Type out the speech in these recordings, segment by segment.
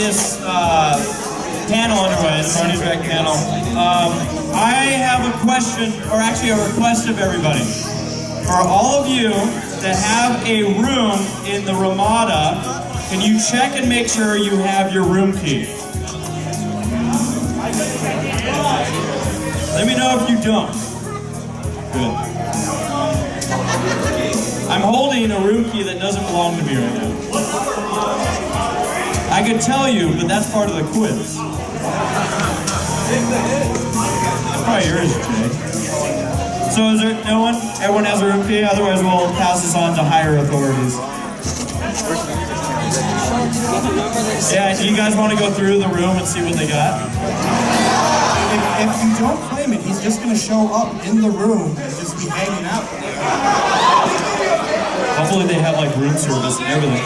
this panel underway, the Bronies React panel, I have a question, or actually a request of everybody. For all of you that have a room in the Ramada, can you check and make sure you have your room key? Let me know if you don't. Good. I'm holding a room key that doesn't belong to me right now. I could tell you, but that's part of the quiz. That's probably yours, Jay. So is there no one? Everyone has a room key? Otherwise we'll pass this on to higher authorities. Yeah, do you guys want to go through the room and see what they got? If you don't claim it, he's just going to show up in the room and just be hanging out. Hopefully they have like room service and everything.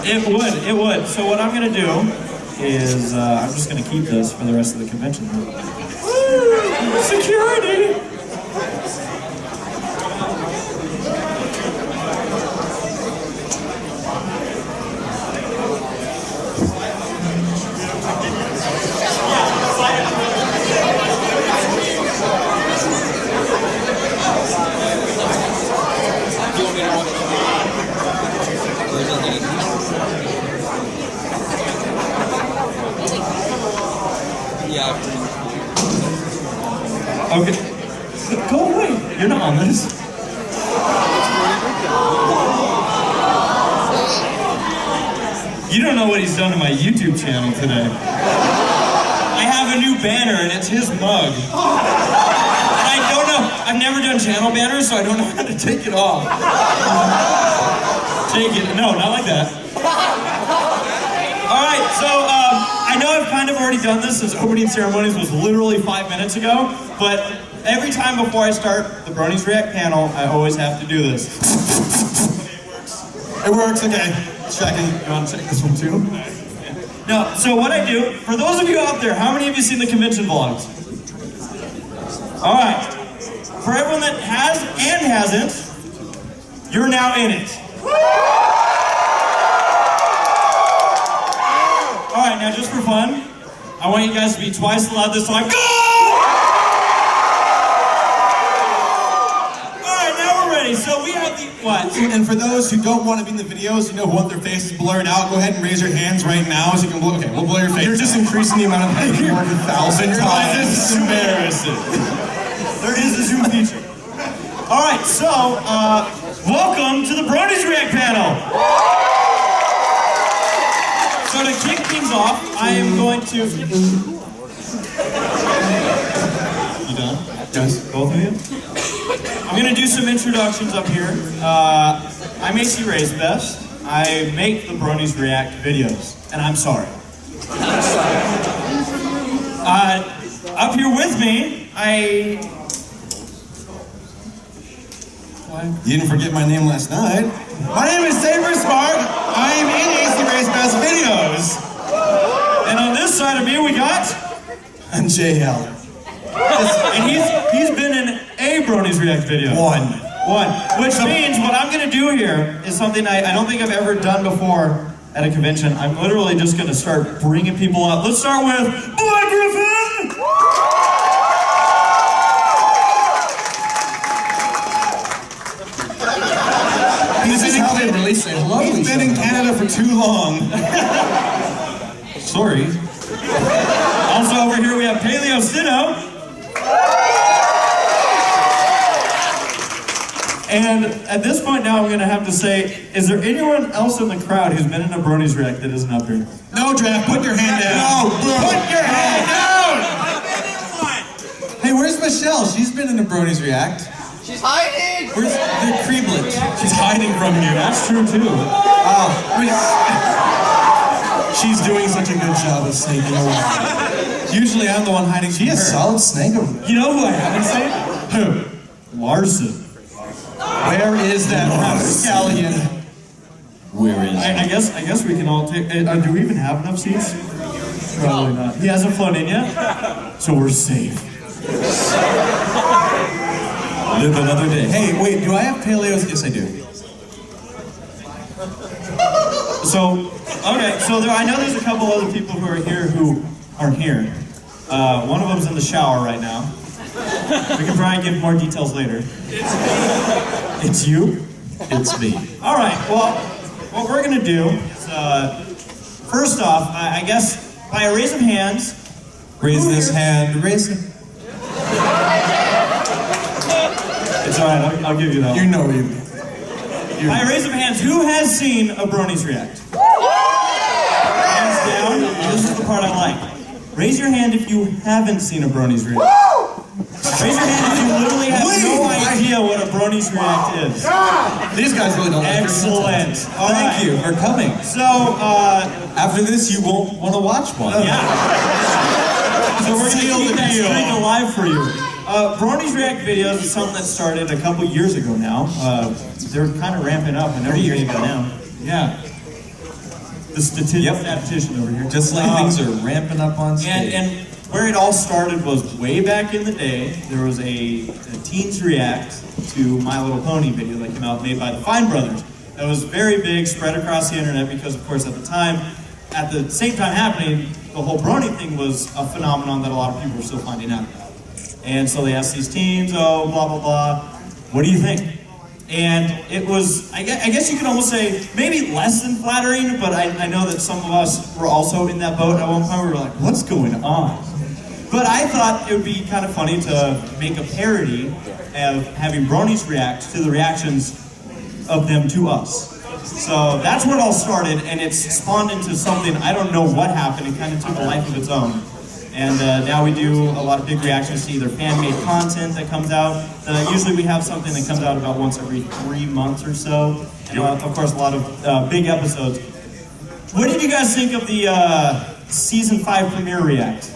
It would. So what I'm going to do is I'm just going to keep this for the rest of the convention. Woo! Security! Okay. Go away. You're not on this. You don't know what he's done to my YouTube channel today. I have a new banner and it's his mug. And I don't know. I've never done channel banners, so I don't know how to take it off. Take it. No, not like that. All right, so I know I've kind of already done this since opening ceremonies was literally 5 minutes ago, but every time before I start the Bronies React panel, I always have to do this. It works, okay. Checking. You want to check this one too? No, so what I do, for those of you out there, how many of you seen the convention vlogs? All right. For everyone that has and hasn't, you're now in it. Alright, now just for fun, I want you guys to be twice as loud this time. Go! Alright, now we're ready. So we have the, what? And for those who don't want to be in the videos, you know, who want their faces blurred out, go ahead and raise your hands right now so you can blow. Okay, we'll blur your face. You're just increasing the amount of like, more than 1,000 times. This is embarrassing. There is a Zoom feature. Alright, so, welcome to the Bronies React panel. So to kick things off, I am going to... You done? Yes. Both of you? I'm going to do some introductions up here. I'm AC Ray's Best. I make the Bronies React videos, and I'm sorry. Up here with me, You didn't forget my name last night. My name is Saber Spark. I am in AC Ray's Best videos. and on this side of me we got... I'm JL. And he's been in a Bronies React video. One. Which means what I'm going to do here is something I don't think I've ever done before at a convention. I'm literally just going to start bringing people up. Let's start with Black Griffin! This is how they release it. He's been in Canada for too long. Sorry. Also over here we have Paleo Sino. And at this point now I'm going to have to say, is there anyone else in the crowd who's been in a Bronies React that isn't up here? No, Draft, put your hand down. No, put your hand down! Hey, where's Michelle? She's been in a Bronies React. She's hiding! Where's the Creeblet? She's hiding from you. That's true too. She's doing such a good job of sneaking away. Usually I'm the one hiding. She is solid snake. You know who I haven't seen? Who? Larson. Where is that rapscallion? Where is I guess we can all take... do we even have enough seats? Probably not. He hasn't flown in yet, so we're safe. Live another day. Hey, wait, do I have paleos? Yes, I do. So, okay, so I know there's a couple other people who are here who aren't here. One of them's in the shower right now. We can try and give more details later. It's you? It's me. All right, well, what we're gonna do is, first off, I guess by a raise of hands. Raise this hand, raise it. It's all right, I'll give you that. You know you. By a raise of hands, who has seen a Bronies react? Hands down. This is the part I like. Raise your hand if you haven't seen a Bronies react. Raise your hand if you literally have no idea what a Bronies react is. These guys really don't like Excellent. All right. Thank you for coming. So, after this, you won't want to watch one. yeah. So we're going to keep that streak alive for you. Bronies React videos is something that started a couple years ago now. They're kind of ramping up, and 3 years ago now. Yeah. The statistician over here. Just like things are ramping up on stage. And where it all started was way back in the day. There was a Teens React to My Little Pony video that came out made by the Fine Brothers. That was very big, spread across the internet because, of course, at the same time happening, the whole Brony thing was a phenomenon that a lot of people were still finding out about. And so they asked these teens, oh, blah, blah, blah, what do you think? And it was, I guess you could almost say, maybe less than flattering, but I know that some of us were also in that boat at one point. We were like, what's going on? But I thought it would be kind of funny to make a parody of having Bronies react to the reactions of them to us. So that's where it all started, and it's spawned into something, I don't know what happened, it kind of took a life of its own. And now we do a lot of big reactions to either fan-made content that comes out. Usually we have something that comes out about once every 3 months or so. And of course a lot of big episodes. What did you guys think of the season 5 premiere react?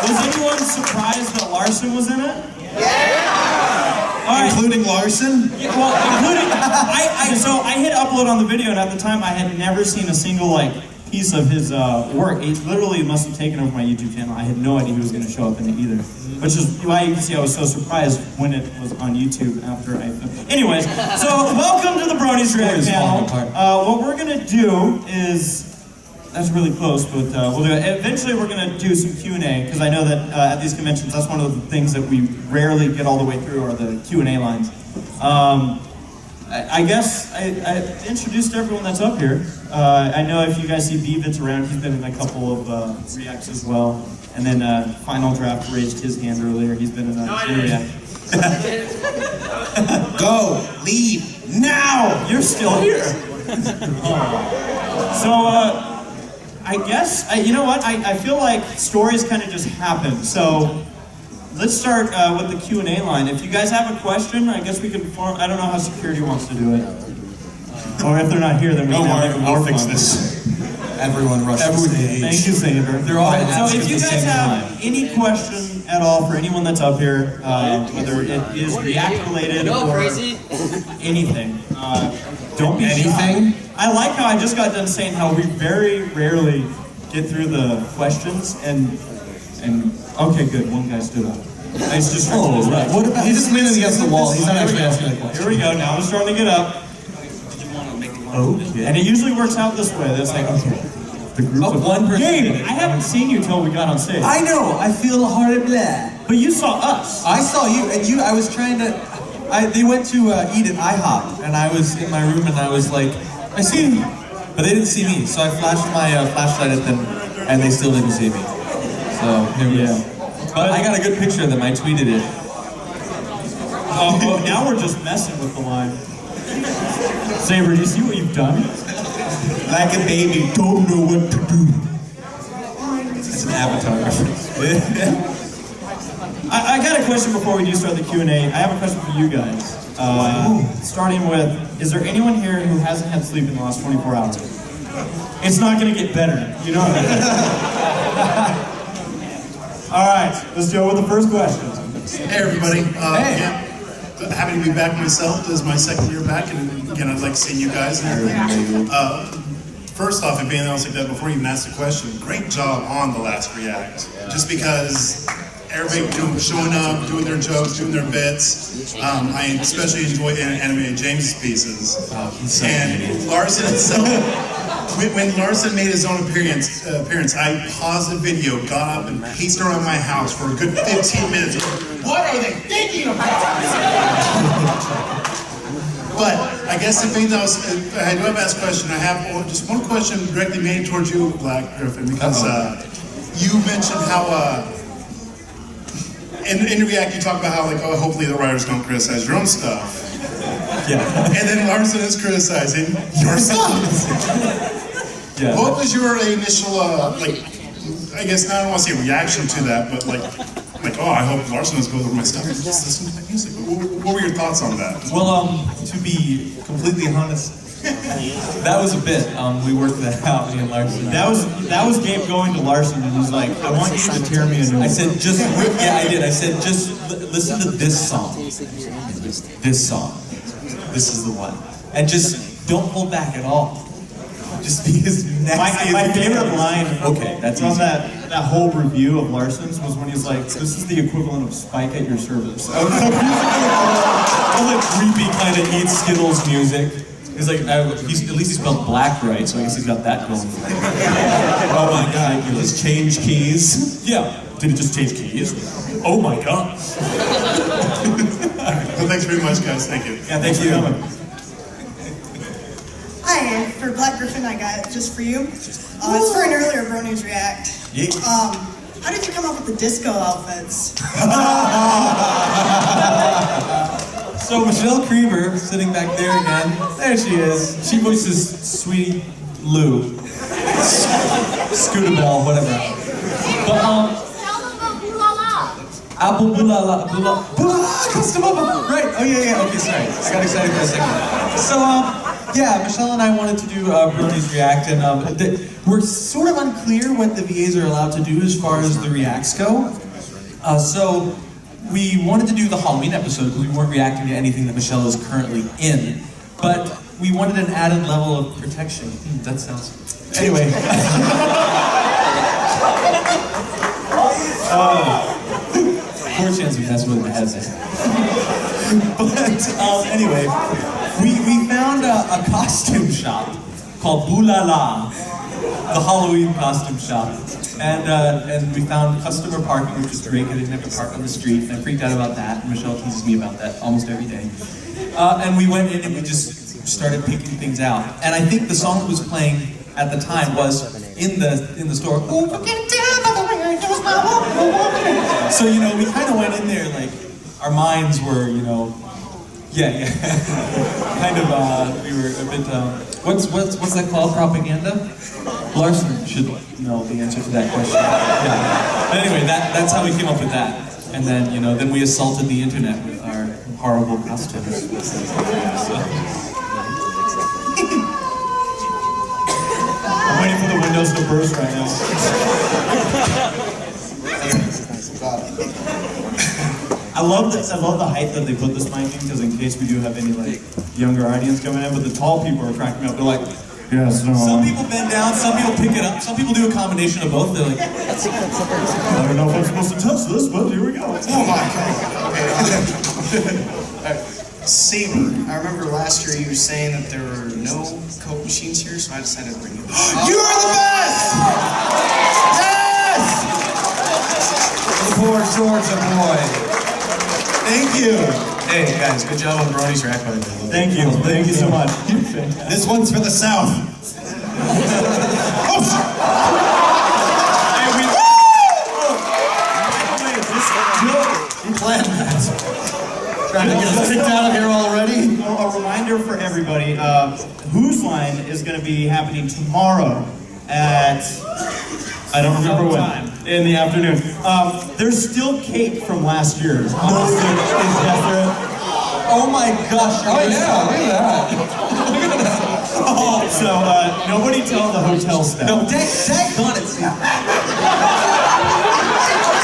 Was anyone surprised that Larson was in it? Yeah! All right. Including Larson? Yeah, well, including, so I hit upload on the video, and at the time I had never seen a single piece of his work. It literally must have taken over my YouTube channel. I had no idea he was going to show up in it either. Which is why you can see I was so surprised when it was on YouTube after I filmed. Anyways, so welcome to the Bronies React channel. What we're going to do is, that's really close, but we'll do it. Eventually we're going to do some Q&A, because I know that at these conventions, that's one of the things that we rarely get all the way through are the Q&A lines. I guess I introduced everyone that's up here. I know if you guys see Beavitz around, he's been in a couple of reacts as well. And then Final Draft raised his hand earlier. He's been in a react. Go! Leave! Now! You're still here. So, I guess, you know what? I feel like stories kind of just happen. So, let's start with the Q&A line. If you guys have a question, I guess we can form. I don't know how security wants to do it. Or if they're not here, then we can have even more I'll fix fun. this. Everyone rush the stage. Thank you, Xander. They're all So if you guys have any question at all for anyone that's up here, whether it is React related or anything, don't be shy. I like how I just got done saying how we very rarely get through the questions and okay, good, one guy stood up. Nice distraction. Right. What about? He's just leaning against the wall. He's not actually asking a question. Here we go. Now I'm starting to get up. Okay. And it usually works out this way. That's like, okay, the group of one person. Gabe, I haven't seen you till we got on stage. I know. I feel hard blah. But you saw us. I saw you, and you. I was trying to. They went to eat at IHOP, and I was in my room, and I was like, I see you, but they didn't see me. So I flashed my flashlight at them, and they still didn't see me. So here we go. But I got a good picture of them. I tweeted it. Well, now we're just messing with the line. Saber, do you see what you've done? Like a baby, don't know what to do. It's an Avatar reference. I got a question before we do start the Q&A. I have a question for you guys. Starting with, is there anyone here who hasn't had sleep in the last 24 hours? It's not going to get better. You know what I mean? All right, let's go with the first question. Hey everybody, yeah, happy to be back myself. This is my second year back, and again, I'd like to see you guys and everything. First off, if anything else like that, before you even ask the question, great job on the last React. Just because everybody showing up, doing their jokes, doing their bits. I especially enjoy animated James' pieces. And Larson himself, when Larson made his own appearance, I paused the video, got up, and paced around my house for a good 15 minutes. What are they thinking about? But I guess the thing that I do have to ask a question. I have just one question directly made towards you, Black Griffin, because you mentioned how in the React you talk about how, like, oh, hopefully the writers don't criticize your own stuff. Yeah. And then Larson is criticizing your stuff. Yeah. What was your initial like? I guess I don't want to say reaction to that, but like, oh, I hope Larson doesn't go over my stuff. Just listen to my music. What were your thoughts on that? Well, to be completely honest, that was a bit. We worked that out, me and Larson. That was Gabe going to Larson and he's like, I want you to tear me a new one. I said, yeah, I did. I said, just listen to this song. This song. This is the one. And just don't hold back at all. Just be as nasty My as you favorite can. line that's from easy. that whole review of Larson's was when he's like, this is the equivalent of Spike at your service. I was like, All that creepy kind of eat Skittles music. He's like, at least he spelled black right, so I guess he's got that going. Oh my god, you just change keys? Yeah. Did he just change keys? Oh my god. Well, thanks very much, guys. Thank you. Yeah, thank you. Hi, for Black Griffin, I got it just for you. It's for an earlier Bronies React. Yeah. How did you come up with the disco outfits? So Michelle Creamer, sitting back there again. There she is. She voices Sweetie Lou. Scootabelle, whatever. But Apple Bulala, custom up. Right. Oh yeah. Okay, sorry. I got excited for a second. So yeah, Michelle and I wanted to do Bronies React, and we're sort of unclear what the VAs are allowed to do as far as the reacts go. So we wanted to do the Halloween episode because we weren't reacting to anything that Michelle is currently in, but we wanted an added level of protection. That sounds. Anyway. Poor chance we messed with my headset. But anyway, we found a costume shop called Boulala, the Halloween costume shop, and we found customer parking, which was great because I didn't have to park on the street, and I freaked out about that. And Michelle teases me about that almost every day. And we went in and we just started picking things out. And I think the song that was playing at the time was in the store. Oh, you can tell by the way I use my walk. So we kind of went in there like our minds were yeah. Kind of we were a bit what's that called? Propaganda? Larson should know the answer to that question. Yeah. But anyway, that's how we came up with that. And then then we assaulted the internet with our horrible costumes. So. I'm waiting for the windows to burst right now. I love the height that they put this mic in, because in case we do have any younger audience coming in, but the tall people are cracking me up. They're like, yes, no. Some people bend down, some people pick it up, some people do a combination of both. They're like, I don't know if I'm supposed to touch this, but here we go. Oh my god. Saber, I remember last year you were saying that there were no Coke machines here, so I decided to bring it. You are the best! Yes! poor Georgia boy. Thank you. Hey guys, good job on Bronies React, by the way. Thank you so much. This one's for the South. Oh, You planned that. trying to get us kicked out of here already? A reminder for everybody, Who's Line is going to be happening tomorrow at, I don't remember when, in the afternoon. There's still cake from last year. No, Oh my gosh! Oh yeah, look at that. so nobody tell the hotel staff. No, dang on it.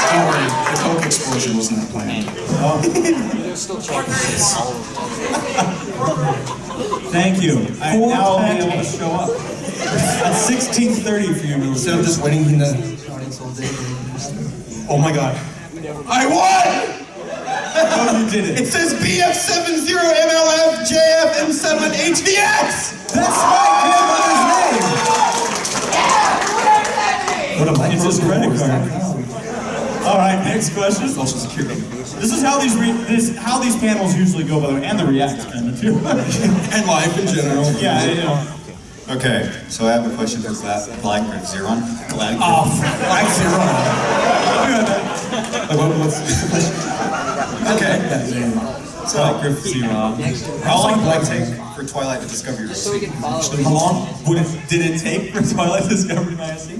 Don't worry, the Coke explosion was not planned. Thank you. Now I'll be able to show up. At 16:30 for you, Instead of just waiting in the audience all day. Oh my god. I won! Oh, you did it. It says BF70 MLF JFM7 HVX! That's my grandmother's name! What a It's his credit card. All right, next question. Social Security. This is how these panels usually go, by the way, and the React kind of too. And life in general. Yeah, yeah. Okay, so I have a question for Black Xeron. Oh, Black Xeron. What's the question? Okay. Black Xeron. How long will it take for Twilight to discover your secret? How long did it take for Twilight to discover my SC?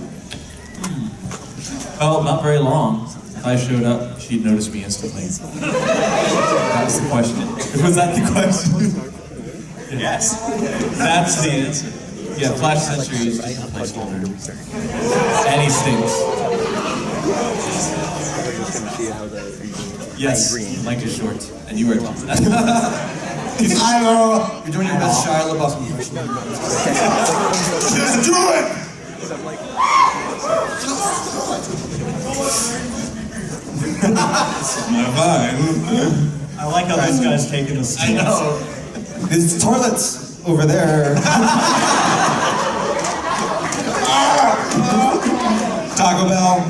Well, not very long. If I showed up, she'd notice me instantly. That was the question. Was that the question? Yes. That's the answer. Yeah, Flash Sentry is just a placeholder. And he stinks. Yes, Mike is short, and you wear jeans. You're doing your best Shia LaBeouf impression. Just do it! I like how this guy's taking the stance. I know. There's toilets over there. Taco Bell.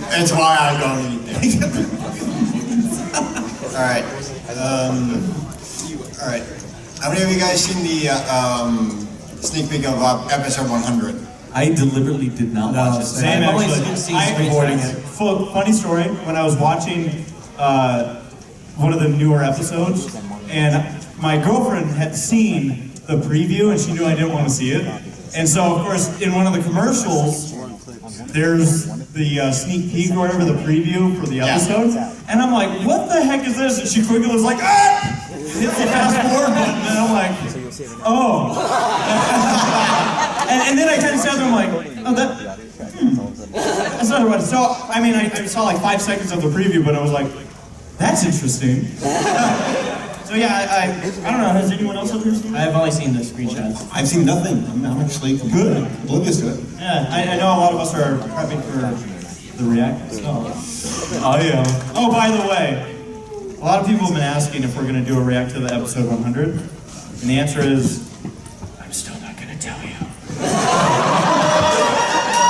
That's why I don't eat there. Alright. Alright. How many of you guys seen the sneak peek of episode 100? I deliberately did not watch it. Same I've only actually. seen I avoiding it. Funny story. When I was watching one of the newer episodes, and my girlfriend had seen the preview, and she knew I didn't want to see it. And so, of course, in one of the commercials, there's the sneak peek or whatever, the preview for the episode. And I'm like, what the heck is this? And she quickly was like, ah! Hits the fast forward button, and I'm like, oh. and then I kind of sat there, I'm like, oh, that's not what. So, I mean, I saw like 5 seconds of the preview, but I was like, that's interesting. So yeah, I don't know, has anyone else ever seen it? I've only seen the screenshots. I've seen nothing. I'm actually good. Oblivious to it. Yeah, I know a lot of us are prepping for the React stuff. Oh yeah. Oh, by the way, a lot of people have been asking if we're going to do a React to the episode 100, and the answer is, I'm still not going to tell you.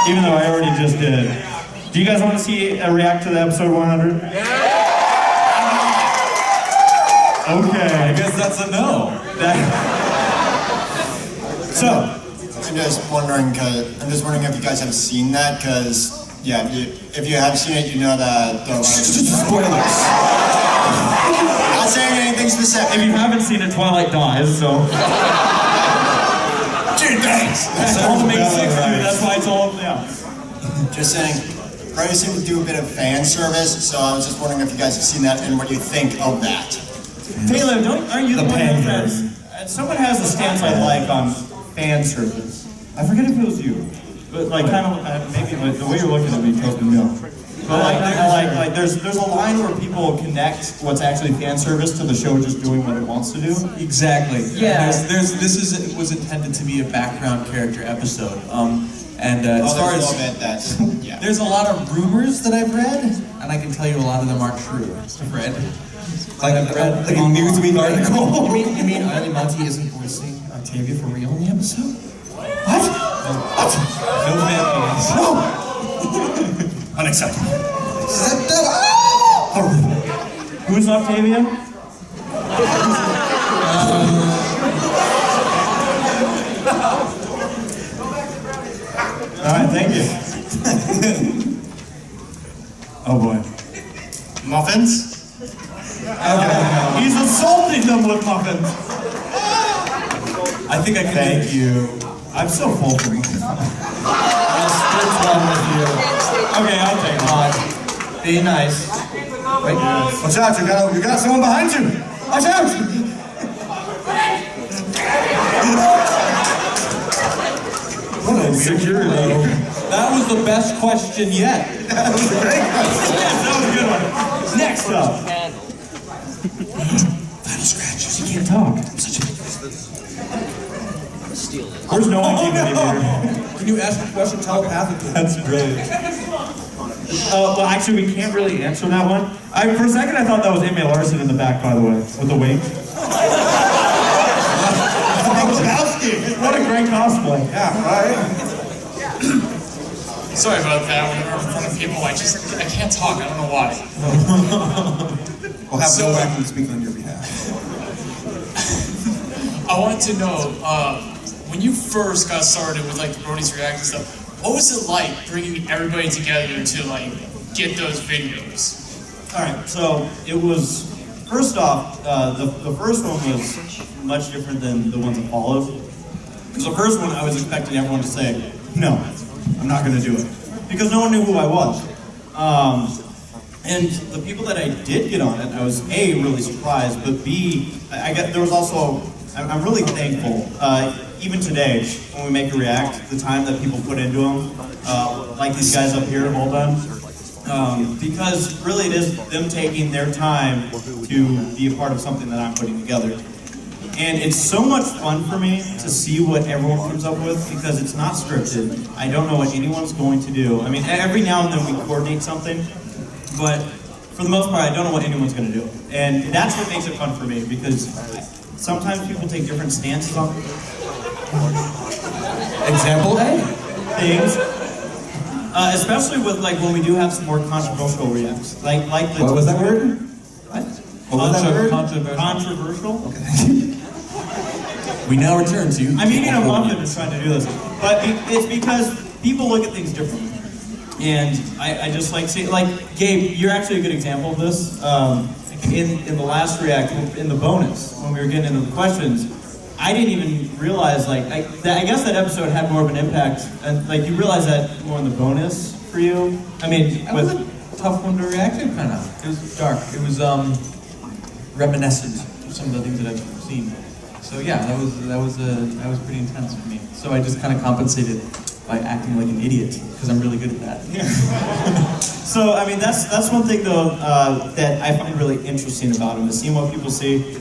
Even though I already just did. Do you guys want to see a React to the episode 100? Yeah! Okay. I guess that's a no. So, I'm just wondering if you guys have seen that, because yeah, if you have seen it, you know that Spoilers. not saying anything specific. if you haven't seen it, Twilight dies, so. Gee, thanks. That's all the makes six do, that's why it's all, yeah. Just saying, Bronies seemed to do a bit of fan service, so I was just wondering if you guys have seen that and what you think of that. Taylor, aren't you the one that someone has a stance I like on fan service. I forget if it was you, but like kind of maybe like the way you're looking at me tells me no. But like there's a line where people connect what's actually fan service to the show just doing what it wants to do. Exactly. Yeah. This was intended to be a background character episode. As far as there's a lot of rumors that I've read, and I can tell you a lot of them aren't true. I've read. Like a Newsweek article. You mean Arlie Monty isn't voicing Octavia for real in the episode? What? No fan feelings. No. Unacceptable. Who's Octavia? All right, thank you. Oh boy. Muffins? He's assaulting them with muffins. I think I can Thank you. I'm so full for muffins. I'll split one with you. Okay, I'll take it. Be nice. Wait, watch out, you got someone behind you. Watch out! What a security. That was the best question yet. That was a great question. That was a good one. Next up. Final scratches. You can't talk. Steal it. Where's no one keeping me here? Can you ask a question telepathically? That's brilliant. Well, actually, we can't really answer that one. For a second, I thought that was Emmy Larson in the back, by the way, with the wink. What a great cosplay. Yeah, right. Sorry about that. When we're in front of people, I can't talk. I don't know why. We'll have no one speak on your behalf. I want to know, when you first got started with like the Bronies React and stuff, what was it like bringing everybody together to like get those videos? All right, so it was, first off, the first one was much different than the ones that followed. Because the first one, I was expecting everyone to say, no, I'm not going to do it. Because no one knew who I was. And the people that I did get on it, I was A, really surprised, but B, there was also, I'm really thankful, even today, when we make a react, the time that people put into them, like these guys up here have all done, because really it is them taking their time to be a part of something that I'm putting together. And it's so much fun for me to see what everyone comes up with because it's not scripted. I don't know what anyone's going to do. I mean, every now and then we coordinate something, but for the most part, I don't know what anyone's going to do. And that's what makes it fun for me because sometimes people take different stances on Example A? things. Especially with like when we do have some more controversial reacts. Like the What was that word? What? What was that word? Controversial? Okay. We now return to... I'm eating a muffin and trying to do this. But it's because people look at things differently. And I just like see, like, Gabe, you're actually a good example of this. In the last react, in the bonus, when we were getting into the questions, I didn't even realize, like, I guess that episode had more of an impact. And, like, you realize that more in the bonus for you? I mean, It was a tough one to react to, kind of. It was dark. It was reminiscent of some of the things that I've seen. So yeah, that was pretty intense for me. So I just kind of compensated by acting like an idiot because I'm really good at that. Yeah. So I mean, that's one thing though that I find really interesting about him is seeing what people see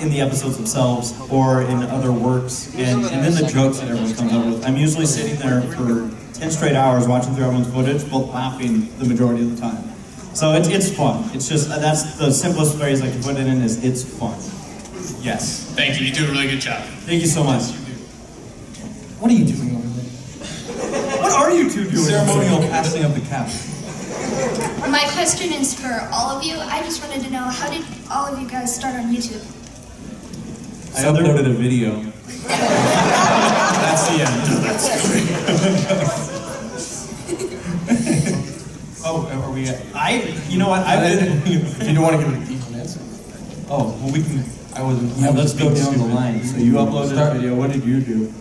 in the episodes themselves or in other works, and then the jokes that everyone comes up with. I'm usually sitting there for 10 straight hours watching through everyone's footage, but laughing the majority of the time. So it's fun. It's just, that's the simplest phrase I can put it in is it's fun. Yes. Thank you. You do a really good job. Thank you so much. What are you doing over there? What are you two doing? Ceremonial passing of the cap. My question is for all of you. I just wanted to know, how did all of you guys start on YouTube? I uploaded a video. That's the end of that story. Oh, are we at... You know what, If you don't want to give a detailed answer. Oh, well we can... I wasn't... Yeah, let's go down the line. So you uploaded a video, what did you do?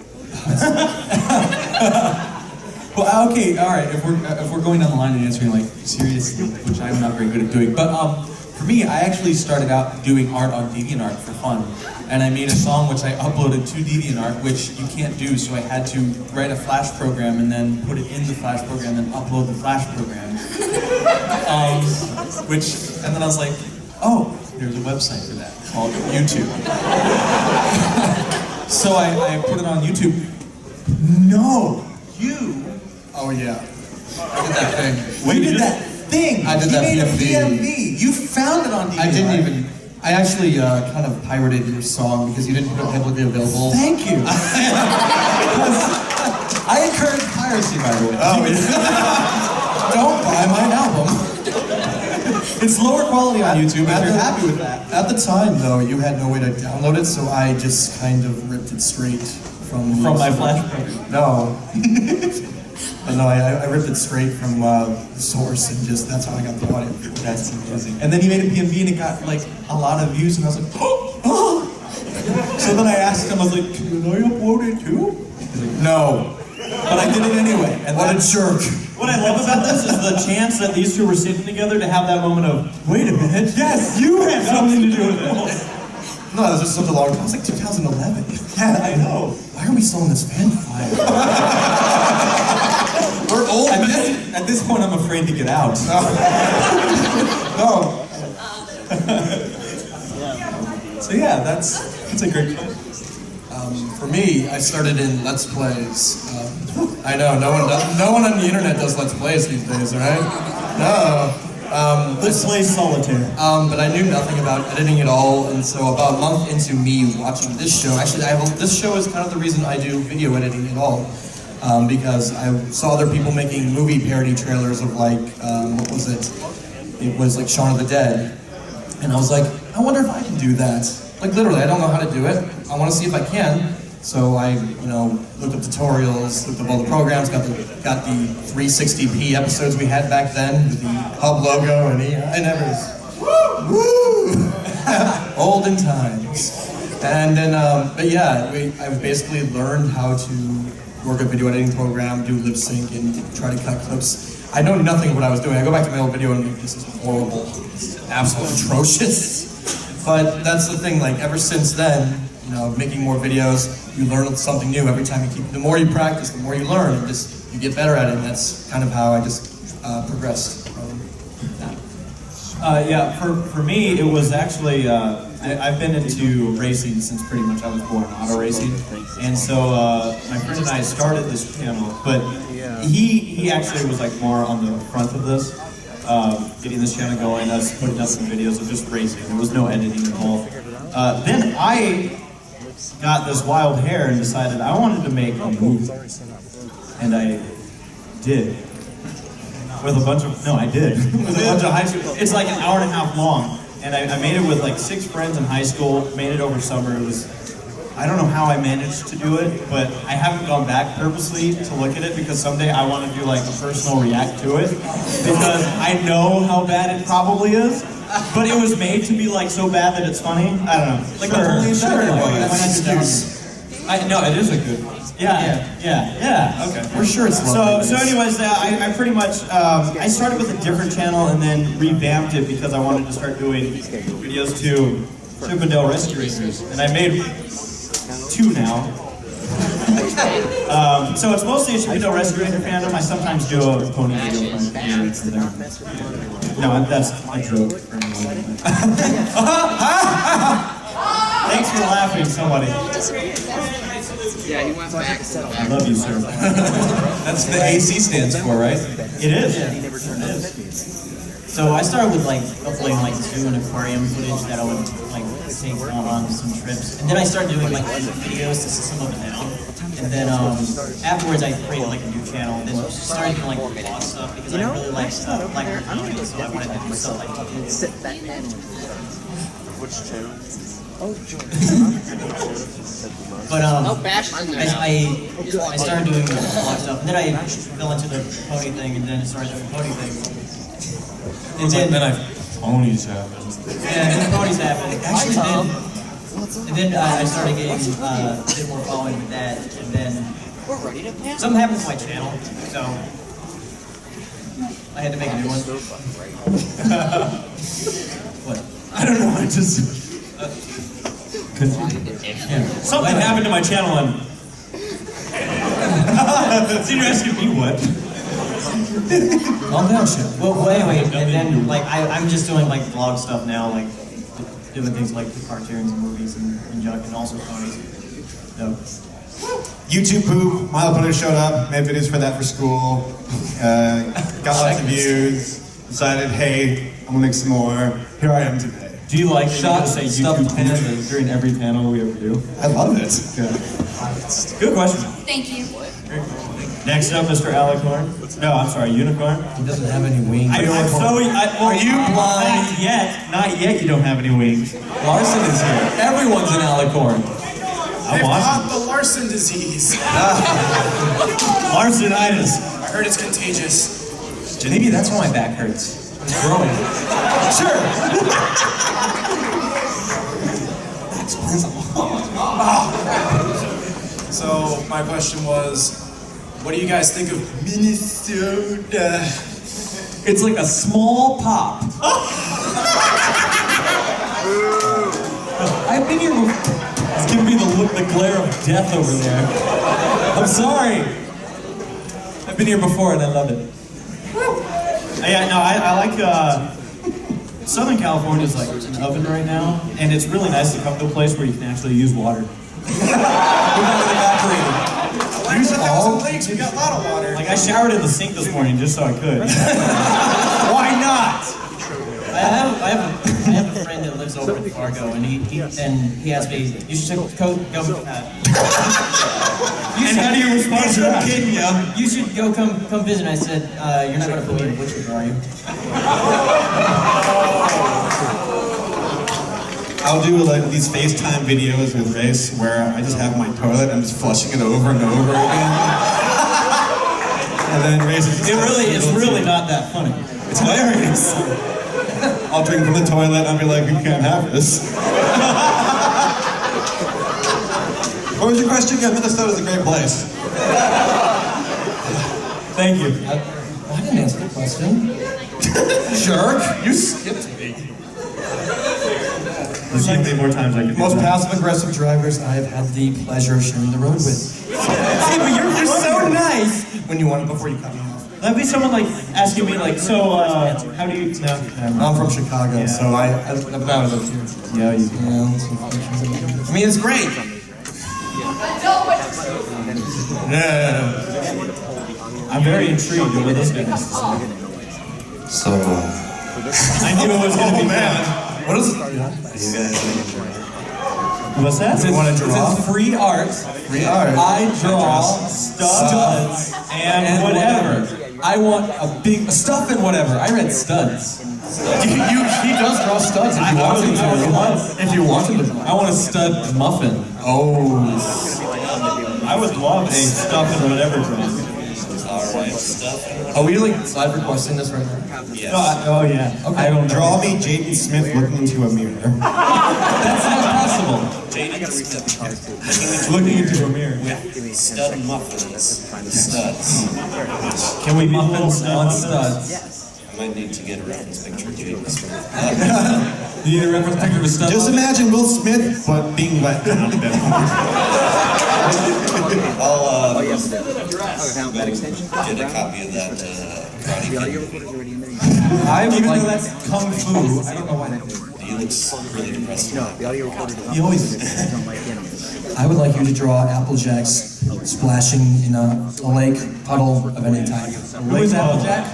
Well, okay, all right. If we're going down the line and answering like seriously, which I'm not very good at doing, but for me, I actually started out doing art on DeviantArt for fun, and I made a song which I uploaded to DeviantArt, which you can't do, so I had to write a Flash program and then put it in the Flash program and upload the Flash program. And then I was like, oh, there's a website for that called YouTube. So I put it on YouTube. No, you. Oh yeah, I did that thing. You did that thing. I did that PMV. You found it on DeviantArt. I didn't even. I actually kind of pirated your song because you didn't put it publicly available. Thank you. I encourage piracy, by the way. Oh, don't buy my album. It's lower quality on YouTube, and you're happy with that. At the time, though, you had no way to download it, so I just kind of ripped it straight from my Flash program. No. But no, I ripped it straight from the source, and just that's how I got the audio. That's amazing. And then he made a PMV, and it got like a lot of views, and I was like, oh! So then I asked him, I was like, can I upload it too? He's like, no. But I did it anyway, and what a jerk. What I love about this is the chance that these two were sitting together to have that moment of, wait a minute, yes, you had something to do with it. No, this was such a long time. It was like 2011. Yeah, I know. Why are we still in this fan file? We're old. At this point, I'm afraid to get out. No. So yeah, that's a great question. For me, I started in Let's Plays. I know, no one on the internet does Let's Plays these days, right? No. Let's play solitaire. But I knew nothing about editing at all, and so about a month into me watching this show, actually, this show is kind of the reason I do video editing at all, because I saw other people making movie parody trailers of like, what was it? It was like Shaun of the Dead, and I was like, I wonder if I can do that. Like literally, I don't know how to do it. I want to see if I can. So I, looked up tutorials, looked up all the programs, got the 360p episodes we had back then with the hub logo and everything. Woo! Olden times. And then, but yeah, I basically learned how to work a video editing program, do lip sync, and try to cut clips. I know nothing of what I was doing. I go back to my old video and I'm like, this is horrible. This is absolutely atrocious. But that's the thing, like ever since then, making more videos, you learn something new every time the more you practice, the more you learn, and you get better at it, and that's kind of how I just progressed from that. Yeah, for me, it was actually, I've been into racing since pretty much I was born, auto racing, and so my friend and I started this channel, but he actually was like more on the front of this, getting this channel going, us putting up some videos of just racing. There was no editing involved. Then I got this wild hair and decided I wanted to make a movie, and I did. With a bunch of, no, I did. With a bunch of high school, it's like an hour and a half long. And I made it with like 6 friends in high school, made it over summer. It was, I don't know how I managed to do it, but I haven't gone back purposely to look at it because someday I want to do like a personal react to it. Because I know how bad it probably is, but it was made to be like so bad that it's funny. I don't know. Like the Holy Spirit no, it is a good one. Yeah. Okay. We're sure it's lovely. So anyways, I pretty much I started with a different channel and then revamped it because I wanted to start doing videos to Chippendale Rescue Racers, and I made 2 now. So it's mostly a Chippendale Rescue Racer fandom. I sometimes do a pony video from here and there. No, that's a joke for anyone. Thanks for laughing, somebody. Yeah, he went back. I love you, sir. That's the AC stands for, right? It is. So I started with like uploading like zoo and aquarium footage that I would like take on some trips, and then I started doing like videos to system up and down. And then afterwards I created like a new channel, and then started doing like vlog stuff because I really like stuff like recording, so I wanted to do stuff like that. Which channel? But I started doing vlog stuff, and then I fell into the pony thing, and then started doing pony thing. And then ponies happen. Yeah, and the ponies happened. Actually, and then I started getting a bit more following with that, and then something happened to my channel, so I had to make a new one. What? I don't know. I just. Something happened to my channel, and so you're asking me what? Calm down, shit. Well, anyway, and then like I'm just doing like vlog stuff now, like doing things like the cartoons and movies and junk, and also ponies. So. YouTube poop, My Little Pony showed up, made videos for that for school, got lots of views, decided, hey, I'm gonna make some more. Here I am today. Do you like shots say YouTube pandas during every panel we ever do? I love it. Good question. Thank you. Next up, Mr. Alicorn. No, I'm sorry, Unicorn. He doesn't have any wings. Are you blind? Not yet. You don't have any wings. Larson is here. Everyone's an alicorn. They've caught the Larson disease. Larsonitis. I heard it's contagious. Maybe that's why my back hurts. It's growing. Sure. So my question was, what do you guys think of Minnesota? It's like a small pop. I've been here before. It's giving me the glare of death over there. I'm sorry. I've been here before and I love it. Yeah, no, I like Southern California is like an oven right now, and it's really nice to come to a place where you can actually use water. use all. lakes, we got a lot of water. Like I showered in the sink this morning just so I could. Why not? I have a friend that lives over in Fargo, and he asked me, you should go. And how do you respond to that? You should go come visit. I said, you're not going to put me in a witch, are you? I'll do like these FaceTime videos with Race where I just have my toilet and I'm just flushing it over and over again. And then Race is just It's really not that funny. It's hilarious. I'll drink from the toilet and I'll be like, we can't have this. What was your question again? Minnesota's a great place. Thank you. I didn't answer the question. Jerk, you skipped me. There's like more times I can do Most that. passive-aggressive drivers I have had the pleasure of sharing the road with. See, but you're so nice. When you want it before you cut me off. That'd be someone like asking me like, so how do you? No, I'm from Chicago, so I've been out of it here. Yeah, you. I mean, it's great. Yeah. I'm very intrigued with what this guy has to say. So, I knew it was going to be bad. what is it? What's that? You want to draw? It's free art. Free art. I draw studs and whatever. I want a big stuff and whatever. I read studs. He does draw studs if you want him to. If you want him to. I want a stud muffin. Oh. I would love a stuff and whatever drawing. Are we like side requesting this right now? Yes. Oh yeah. Okay. I don't draw me Jaden Smith looking into a mirror. That's not possible. Looking into a mirror. Stud muffins. Studs. Can we muffin On stuff? studs. I might need to get a reference picture, James. You need a reference picture of a stud. Just imagine Will Smith, but being let down a bit more. I'll get a copy of that Karate Kid. I would like that's kung fu. I don't know why that. He looks really depressed. He always. I would like you to draw Applejacks splashing in a lake puddle of any type. Who is Applejack?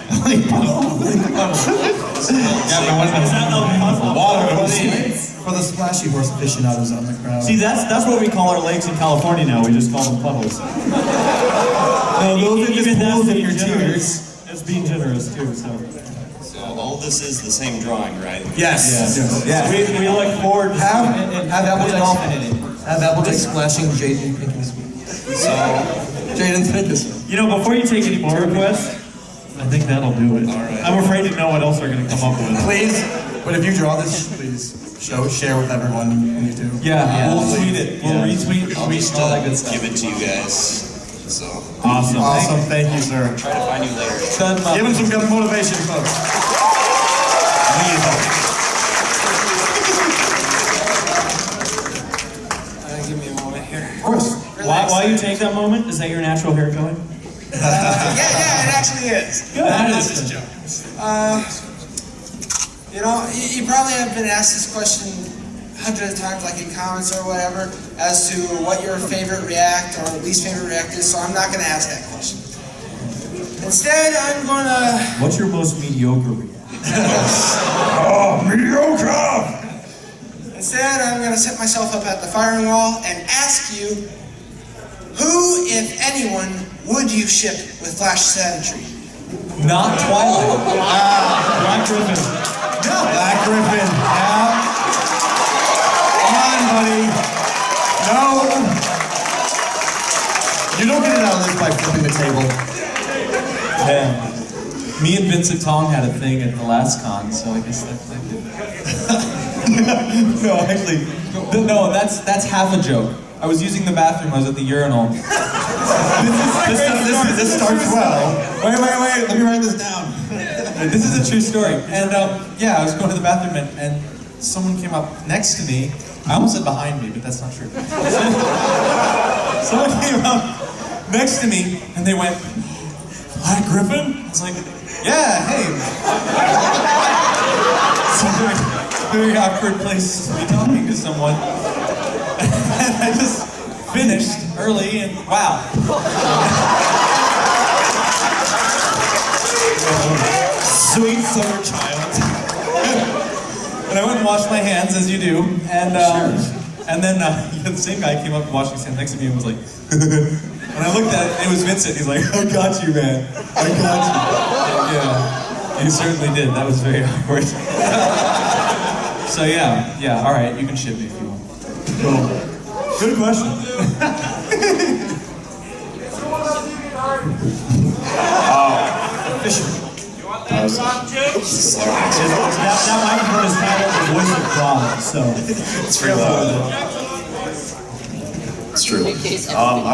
For the splashy horse aficionados on the crowd. See, that's what we call our lakes in California now. We just call them puddles. No, those are just pools of your tears. It's being generous too. So So all this is the same drawing, right? Yes. Yes. we look forward to Have Applejack splashing Jaden Pinkins. So Jaden Pinkins. You know, before you take any more requests, I think that'll do it. All right. I'm afraid to know what else they're going to come up with. Please, but if you draw this, please share with everyone on YouTube. Yeah, we'll tweet it. We'll retweet, I'll tweet, just all that good stuff. give it to you guys. So Awesome. Awesome. Thank you, sir. try to find you later. Stud muffin. Give him some good motivation, folks. Give me a moment here. Of course. While you take that moment, is that your natural hair going? Yeah, it actually is. Good. Not this joke. You know, you probably have been asked this question hundreds of times, like in comments or whatever, as to what your favorite react or least favorite react is, so I'm not going to ask that question. Instead, I'm going to... What's your most mediocre react? Mediocre! Instead, I'm going to set myself up at the firing wall and ask you, who, if anyone, would you ship with Flash Sentry? Not Twilight. Black Griffin. No. Black Griffin. Yeah. Come on, buddy. No. You don't get it out of this by flipping the table. Yeah. Me and Vincent Tong had a thing at the last con, so I guess that's it. No, actually, no, that's half a joke. I was using the bathroom, I was at the urinal. This starts well. Wait, let me write this down. This is a true story. And yeah, I was going to the bathroom and someone came up next to me. I almost said behind me, but that's not true. Someone came up next to me and they went, "Hi, Griffin?" I was like, "Yeah, hey." It's a very awkward place to be talking to someone. And I just finished early, and wow. Sweet summer child. And I went and washed my hands, as you do, and then the same guy came up and washed his hands next to me and was like, and I looked at it, and it was Vincent. He's like, I got you, man. I got you. Yeah, he certainly did. That was very awkward. So yeah, all right, you can ship me if you want. Cool. Good question. That microphone is titled The Voice of God, so. It's pretty loud. It's true. I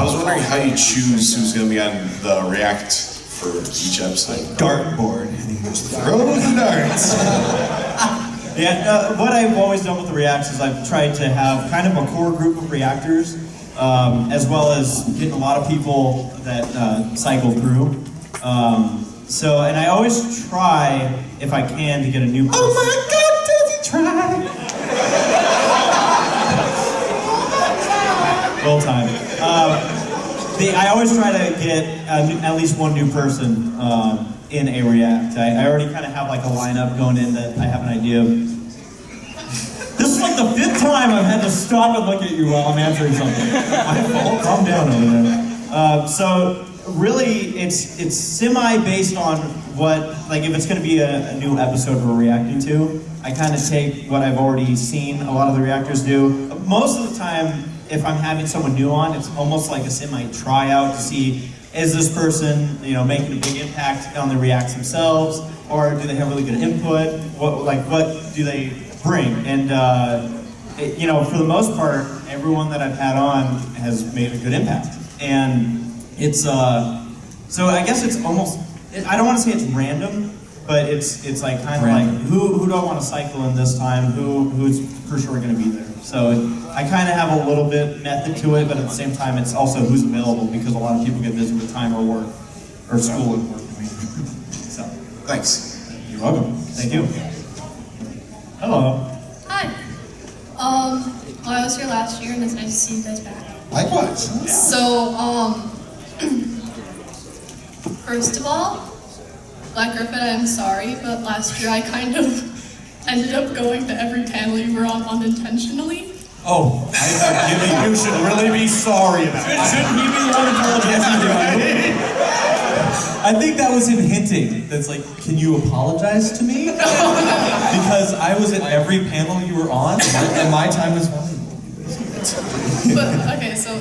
was wondering how you choose who's going to be on the React for each episode. Dartboard. And he just throws the darts. Yeah, what I've always done with the Reacts is I've tried to have kind of a core group of reactors, as well as getting a lot of people that cycle through. And I always try, if I can, to get a new person. Oh my God, does he try? Roll time. I always try to get at least one new person in a React. I already kind of have like a lineup going in that I have an idea of. This is like the 5th time I've had to stop and look at you while I'm answering something. My fault. Calm down over there. So really, it's semi-based on what, like if it's going to be a new episode we're reacting to, I kind of take what I've already seen a lot of the reactors do. Most of the time, if I'm having someone new on, it's almost like a semi-tryout to see, is this person, making a big impact on the reacts themselves, or do they have really good input? What do they bring? And for the most part, everyone that I've had on has made a good impact. And it's so I guess it's almost, I don't want to say it's random, but it's like kind of like who do I want to cycle in this time? Who's for sure going to be there? So I kind of have a little bit method to it, but at the same time, it's also who's available because a lot of people get busy with time or work or school and work. So thanks. You're welcome. Thank you. Hello. Hi. Well, I was here last year, and it's nice to see you guys back. Likewise. So, first of all, Black Griffin, I'm sorry, but last year I kind of ended up going to every panel you were on unintentionally. Oh, I forgive you. You should really be sorry about it. Shouldn't he be the one to apologize? I think that was him hinting. That's like, can you apologize to me? Because I was at every panel you were on, and my time was fine. But, okay, so,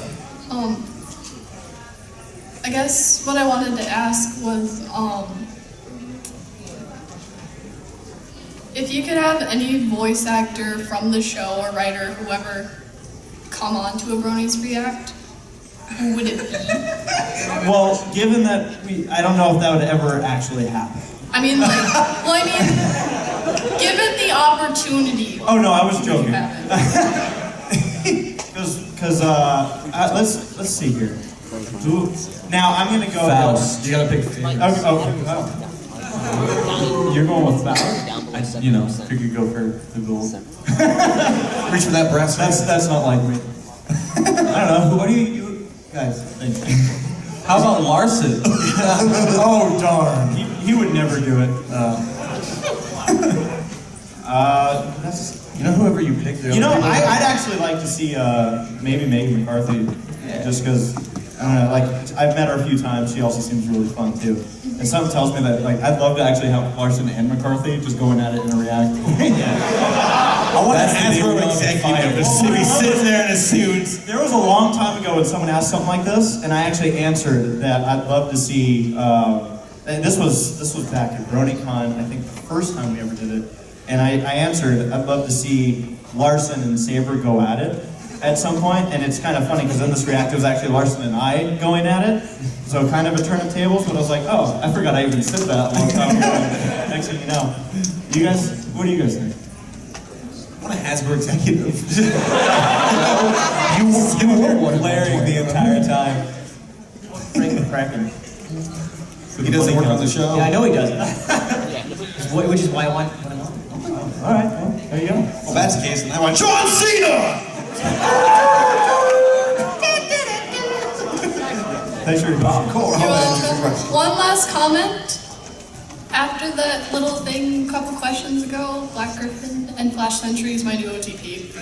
I guess what I wanted to ask was, if you could have any voice actor from the show or writer, whoever, come on to a Bronies React, who would it be? Well, given that I don't know if that would ever actually happen. I mean, given the opportunity. Oh no, I was joking. Because let's see here. Now I'm gonna go. Faust. You gotta pick. Okay. You're going with Faust. You could go for the gold. Reach for that brass. That's not like me. I don't know. What do you guys think? How about Larson? Oh darn. He would never do it. Whoever you pick. I'd actually like to see maybe Megan McCarthy, just because I don't know. Like I've met her a few times. She also seems really fun too. And something tells me that I'd love to actually have Larson and McCarthy just going at it in a React. I want to Hasbro executive to be sitting there in a suit. There was a long time ago when someone asked something like this, and I actually answered that I'd love to see. And this was back at BronyCon, I think the first time we ever did it. And I answered, I'd love to see Larson and Saber go at it at some point. And it's kind of funny because in this React it was actually Larson and I going at it. So kind of a turn of tables, but I was like, oh, I forgot I even said that a long time ago. Next thing you know. You guys, what do you guys think? What a Hasbro executive. you were blaring the entire time. Frank the Kraken. He doesn't work on the show? Yeah, I know he doesn't. Which is why I want him on. All right, well, there you go. Well, that's the case, and I want John Cena! Thanks for your question. Cool. You're welcome. One last comment. After that little thing a couple questions ago, Black Griffin and Flash Sentry is my new OTP. It's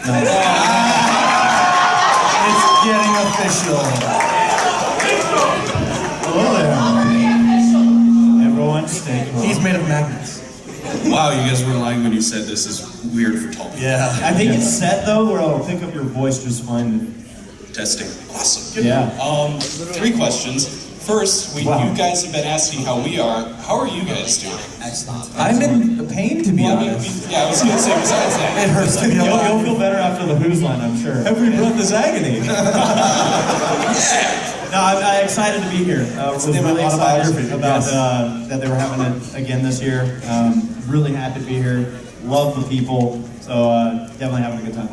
getting official. Hello there. Everyone stay calm. He's made of magnets. Wow, you guys were lying when you said this is weird for tall people. Yeah. I think it's set though where it'll pick up your voice just fine. Testing. Awesome. Yeah. 3 questions. First, you guys have been asking how we are. How are you guys doing? Excellent. I'm in pain to be honest. I was going to say besides that. It hurts to be alive. You'll feel better after the Who's line, I'm sure. Every breath is agony. No, I'm excited to be here. We're really excited about that they were having it again this year. Really happy to be here. Love the people. So definitely having a good time.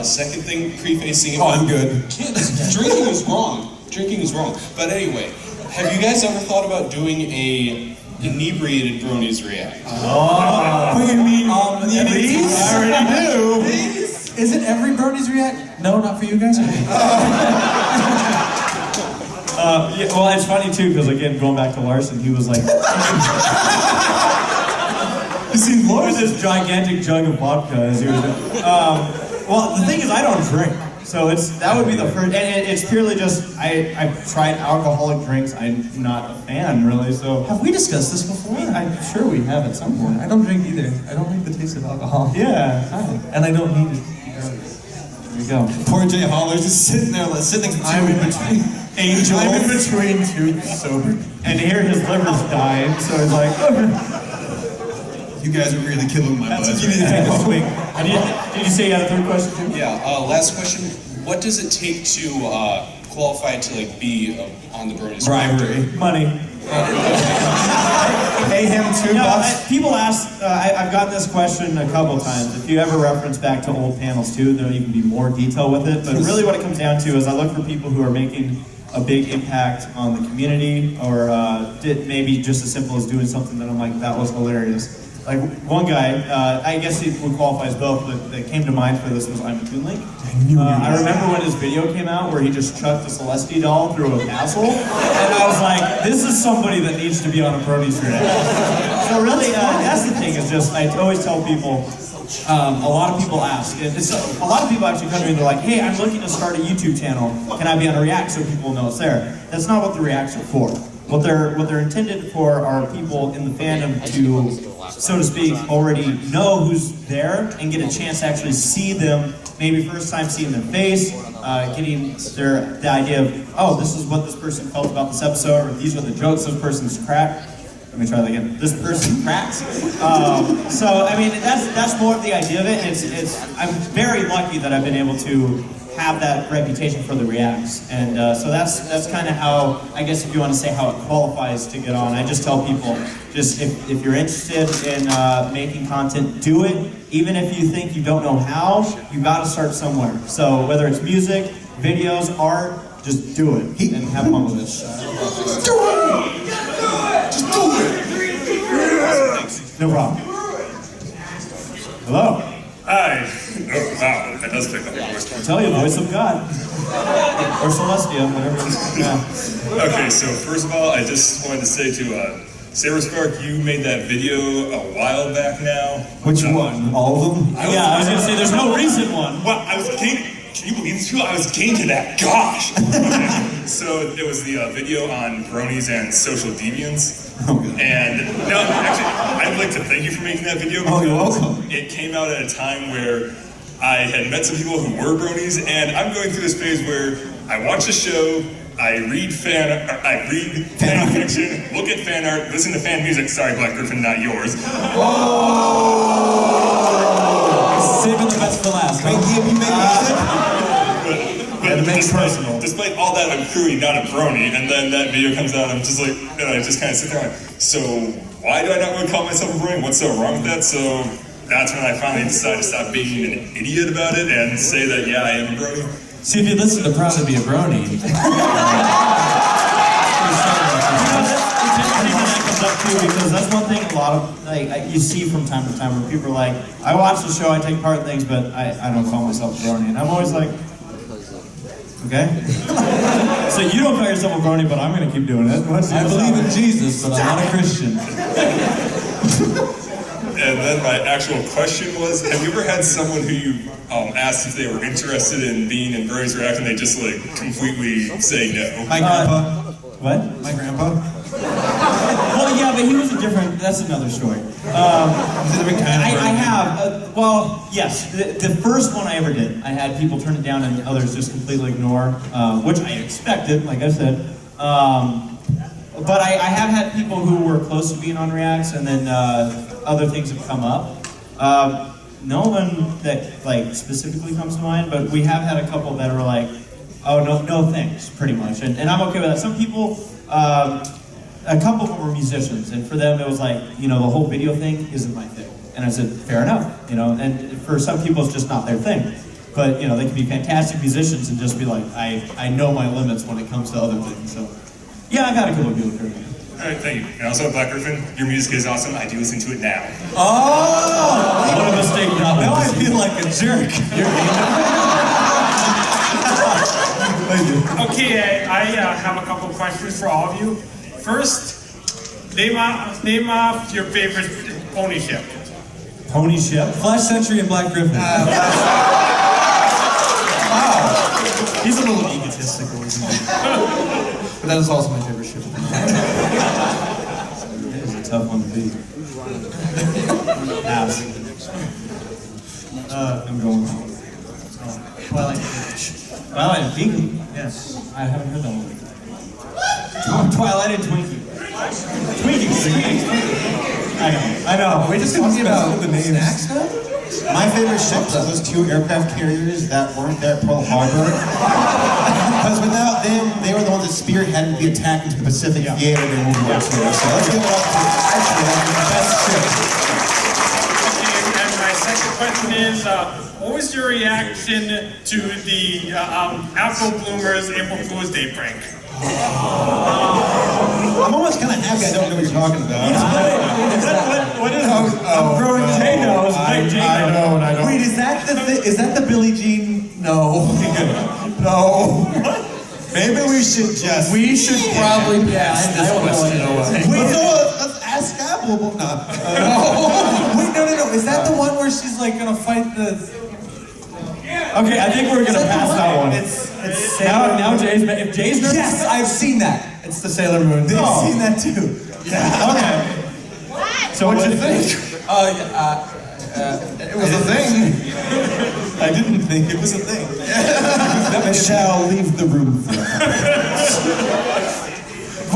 Second thing, prefacing it. Oh, I'm good. Drinking is wrong. Drinking is wrong. But anyway, have you guys ever thought about doing a inebriated Bronies react? Oh, what do you mean? These? I already do. Isn't every Bronies react? No, not for you guys. Yeah, well, it's funny too because again, going back to Larson, he was like, "You see, Larson this gigantic jug of vodka as he was." Well, the thing is, I don't drink. So that would be the first, and it's purely just, I've tried alcoholic drinks, I'm not a fan really, so. Have we discussed this before? I'm sure we have at some point. I don't drink either. I don't like the taste of alcohol. Yeah. And I don't need it. There you go. Poor Jay Holler's just sitting there, sitting next to I'm in between angels. I'm in between two sober. And here his liver's dying, so he's like, You guys are really killing my buzz. you need to take a swing. Did you say you had a third question too? Yeah, last question. What does it take to qualify to be on the Bronies? Bribery. Money. Pay him $2. People ask, I've gotten this question a couple times. If you ever reference back to old panels too, there'll even be more detail with it. But really what it comes down to is I look for people who are making a big impact on the community or did maybe just as simple as doing something that I'm like, that was hilarious. Like one guy, I guess he would qualify as both, but that came to mind for this was I'm a Toon Link. I remember when his video came out where he just chucked a Celestia doll through a castle, and I was like, this is somebody that needs to be on a Bronies react. So really, that's the thing, is just, I always tell people, a lot of people ask, and a lot of people actually come to me and they're like, hey, I'm looking to start a YouTube channel, can I be on a react so people know it's there? That's not what the reacts are for. What they're intended for are people in the fandom to, so to speak, already know who's there and get a chance to actually see them, maybe first time seeing their face, getting the idea of, oh, this is what this person felt about this episode, or these are the jokes this person's cracked. Let me try that again. This person cracks. So I mean, that's more of the idea of it. And I'm very lucky that I've been able to have that reputation for the reacts, and so that's kind of how, I guess if you want to say how it qualifies to get on. I just tell people, just if you're interested in making content, do it. Even if you think you don't know how, you got to start somewhere. So whether it's music, videos, art, just do it and have fun with it. Do it! Just do it! No problem. Hello. Hi. Oh, wow, that does pick up the voice. I'll tell you, voice of God. Or Celestia, whatever. Yeah. Okay, so first of all, I just wanted to say to Saber Spark, you made that video a while back now. Which one? All of them? Yeah, I was going to say there's no recent one. Well, I was getting, can you believe this? I was getting to that. Gosh! Okay. So it was the video on Bronies and social deviance. And no, actually, I'd like to thank you for making that video because you're welcome. It came out at a time where I had met some people who were Bronies, and I'm going through this phase where I watch the show, I read fan fiction, look at fan art, listen to fan music. Sorry, Black Griffin, not yours. Oh! Saving the best for last. Make music? But despite all that, I'm clearly not a Brony, and then that video comes out, and I'm just like, and I just kind of sit there like, so why do I not want to call myself a Brony? What's so wrong with that? So that's when I finally decided to stop being an idiot about it and say that, yeah, I am a Brony. See, if you listen to Proud to Be a Brony, because that's one thing a lot of, you see from time to time where people are like, I watch the show, I take part in things, but I don't call myself a Brony. And I'm always like, okay. So So you don't call yourself a brony, but I'm going to keep doing it. I believe in Jesus, but I'm not a Christian. And then my actual question was, have you ever had someone who you asked if they were interested in being in Bronies React and they just like completely say no? My grandpa. What? My grandpa. Well, yeah, but he was a different. That's another story. I have. Well, yes. The first one I ever did, I had people turn it down and others just completely ignore, which I expected, like I said. But I have had people who were close to being on Reacts, and then other things have come up. No one that like specifically comes to mind, but we have had a couple that are like, oh no thanks, pretty much, and I'm okay with that. Some people. A couple of them were musicians, and for them it was like, the whole video thing isn't my thing. And I said, fair enough, and for some people it's just not their thing. But, they can be fantastic musicians and just be like, I know my limits when it comes to other things. So, yeah, I've had a couple of people turn me. Alright, thank you. And also, Black Griffin, your music is awesome. I do listen to it now. Oh! What a mistake. Now I feel like a jerk. Okay, I have a couple of questions for all of you. First, name off your favorite pony ship. Pony ship? Flash Century and Black Griffin. Wow. He's a little egotistical, isn't he? But that is also my favorite ship. It is a tough one to beat. Pass. I'm going home. Twilight and Pinky? Yes. I haven't heard that one. Twilight and Twinkie. Twinkie. I know. We're just talking about the names. Snacks now? My favorite ships are those 2 aircraft carriers that weren't there at Pearl Harbor. Because without them, they were the ones that spearheaded the attack into the Pacific Theater during World War II. So let's give it up to the best ship. And my second question is, what was your reaction to the Afro Bloomers April Fool's Day prank? I'm almost kind of happy I don't know what you're talking about. What is it? I'm growing J nose. I know, and I don't. Wait, is that the Billie Jean? No. No. Maybe we should just. We should probably pass this question away. Wait, no, let's ask Apple. No. Wait, no. Is that the one where she's like gonna fight the? Okay, I think we're gonna pass that one. It's now Jay's. If Jay's nervous. Yes, I've seen that. It's the Sailor Moon. They've seen that too. Yeah. Okay. So what'd you think? It was a thing. I didn't think it was a thing. Michelle, leave the room for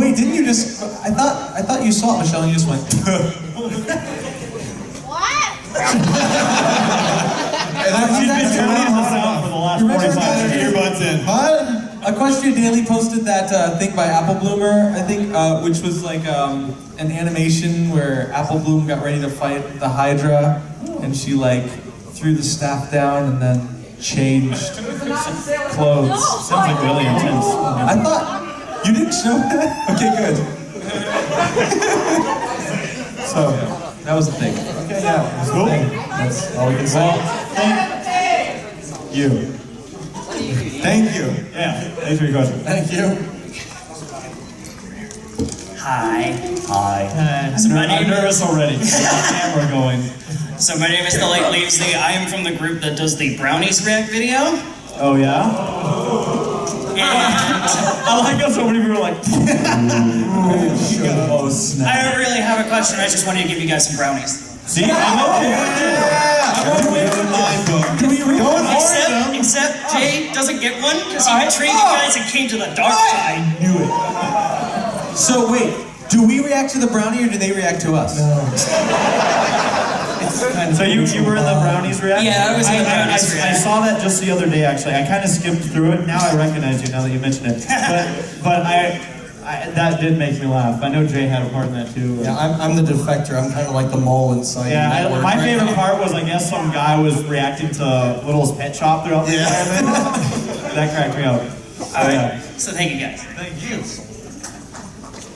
Wait, didn't you just? I thought you saw it, Michelle, and you just went. What? She's been turning us out for the last 45 minutes. your butts in. What? Equestria Daily posted that thing by Apple Bloomer, I think, which was like an animation where Apple Bloom got ready to fight the Hydra, and she like threw the staff down and then changed clothes. Sounds like really intense. I thought you didn't show that. Okay, good. So that was the thing. Okay, yeah, that was the thing. That's all we can say. You. Thank you. Yeah, thanks for your question. Thank you. Hi. So I'm nervous already. Camera going. So my name is The Light Leaves the. I am from the group that does the Brownies React video. Oh yeah? And I like how so many people are like, Oh, snap. I don't really have a question. I just wanted to give you guys some brownies. see, I'm okay. Except Jay doesn't get one because he betrayed you guys and came to the dark side. I knew it. So wait, do we react to the brownie or do they react to us? No. So you were in the Brownies React? Yeah, I was in the Brownies I React. saw that just the other day, actually. I kind of skimmed through it. Now I recognize you, now that you mentioned it. But that did make me laugh. I know Jay had a part in that, too. Yeah, I'm the defector. I'm kind of like the mole inside. Yeah, my favorite part was, I guess, some guy was reacting to Little's Pet Shop throughout the environment. That cracked me up. All right. So thank you guys. Thank you.